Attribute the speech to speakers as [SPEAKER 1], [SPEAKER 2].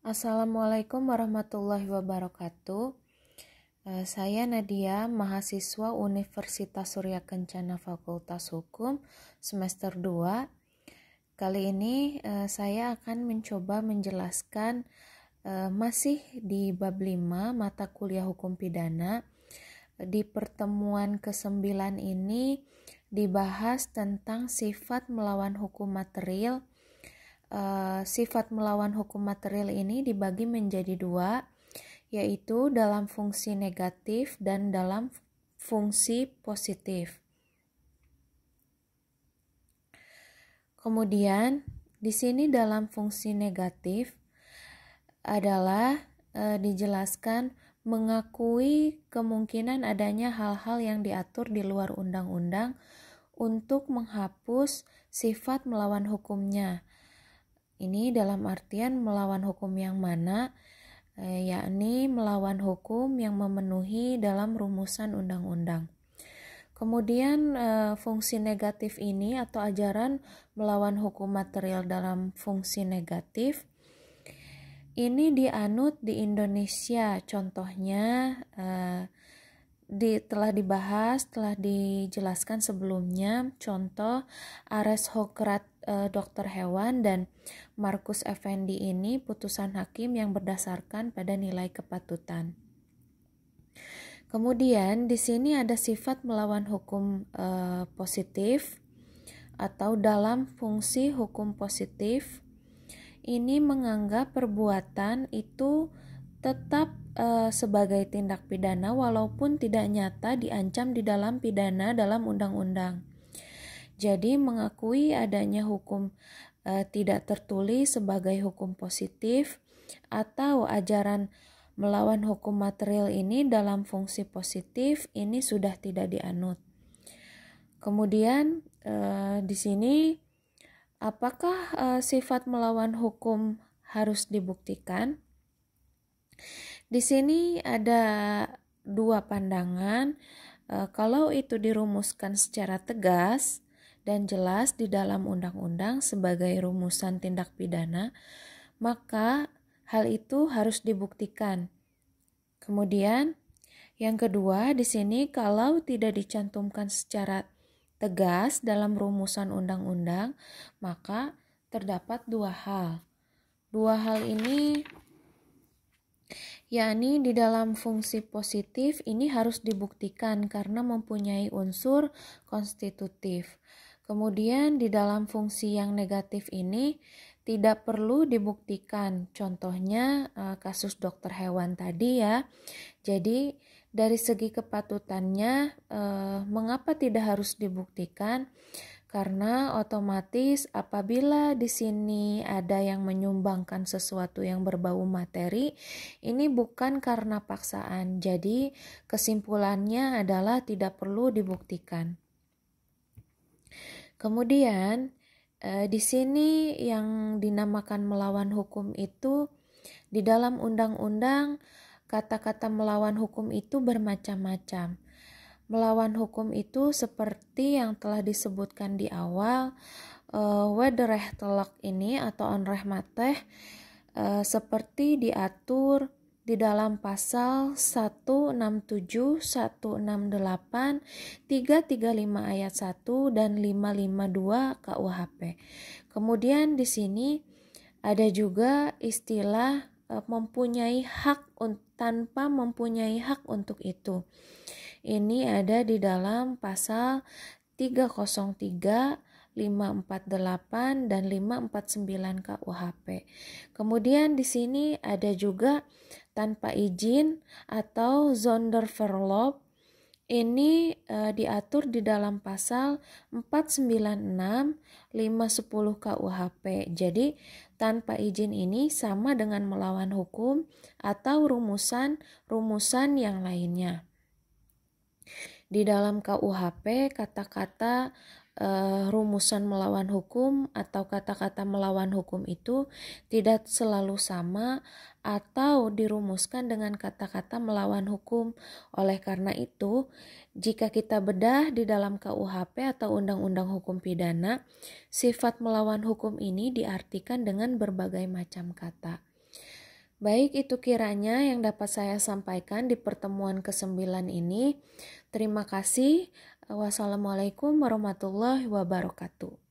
[SPEAKER 1] Assalamualaikum warahmatullahi wabarakatuh. Saya Nadia, mahasiswa Universitas Surya Kencana Fakultas Hukum semester 2. Kali ini saya akan mencoba menjelaskan masih di bab 5 mata kuliah hukum pidana. Di pertemuan ke-9 ini dibahas tentang sifat melawan hukum material. Sifat melawan hukum material ini dibagi menjadi dua, yaitu dalam fungsi negatif dan dalam fungsi positif. Kemudian di sini dalam fungsi negatif adalah dijelaskan mengakui kemungkinan adanya hal-hal yang diatur di luar undang-undang untuk menghapus sifat melawan hukumnya. Ini dalam artian melawan hukum yang mana, yakni melawan hukum yang memenuhi dalam rumusan undang-undang. Kemudian fungsi negatif ini atau ajaran melawan hukum material dalam fungsi negatif ini dianut di Indonesia. Contohnya telah dibahas, telah dijelaskan sebelumnya. Contoh Ares Hokrat dokter hewan dan Markus Effendi ini putusan hakim yang berdasarkan pada nilai kepatutan. Kemudian di sini ada sifat melawan hukum positif atau dalam fungsi hukum positif. Ini menganggap perbuatan itu tetap sebagai tindak pidana walaupun tidak nyata diancam di dalam pidana dalam undang-undang. Jadi mengakui adanya hukum tidak tertulis sebagai hukum positif atau ajaran melawan hukum material ini dalam fungsi positif ini sudah tidak dianut. Kemudian di sini apakah sifat melawan hukum harus dibuktikan? Di sini ada dua pandangan. Kalau itu dirumuskan secara tegas dan jelas di dalam undang-undang sebagai rumusan tindak pidana, maka hal itu harus dibuktikan. Kemudian yang kedua di sini kalau tidak dicantumkan secara tegas dalam rumusan undang-undang, maka terdapat dua hal. Dua hal ini yakni di dalam fungsi positif ini harus dibuktikan karena mempunyai unsur konstitutif. Kemudian di dalam fungsi yang negatif ini tidak perlu dibuktikan. Contohnya kasus dokter hewan tadi ya. Jadi dari segi kepatutannya mengapa tidak harus dibuktikan? Karena otomatis apabila di sini ada yang menyumbangkan sesuatu yang berbau materi, ini bukan karena paksaan. Jadi kesimpulannya adalah tidak perlu dibuktikan. Kemudian di sini yang dinamakan melawan hukum itu di dalam undang-undang kata-kata melawan hukum itu bermacam-macam. Melawan hukum itu seperti yang telah disebutkan di awal, wederrecht ini atau onrecht seperti diatur di dalam pasal 167, 168, 335 ayat 1 dan 552 KUHP. Kemudian di sini ada juga istilah mempunyai hak tanpa mempunyai hak untuk itu. Ini ada di dalam pasal 303, 548 dan 549 KUHP. Kemudian di sini ada juga tanpa izin atau zonder verlof. Ini diatur di dalam pasal 496, 510 KUHP. Jadi tanpa izin ini sama dengan melawan hukum atau rumusan yang lainnya. Di dalam KUHP kata-kata rumusan melawan hukum atau kata-kata melawan hukum itu tidak selalu sama atau dirumuskan dengan kata-kata melawan hukum. Oleh karena itu, jika kita bedah di dalam KUHP atau Undang-Undang Hukum Pidana, sifat melawan hukum ini diartikan dengan berbagai macam kata. Baik, itu kiranya yang dapat saya sampaikan di pertemuan ke-9 ini. Terima kasih. Wassalamualaikum warahmatullahi wabarakatuh.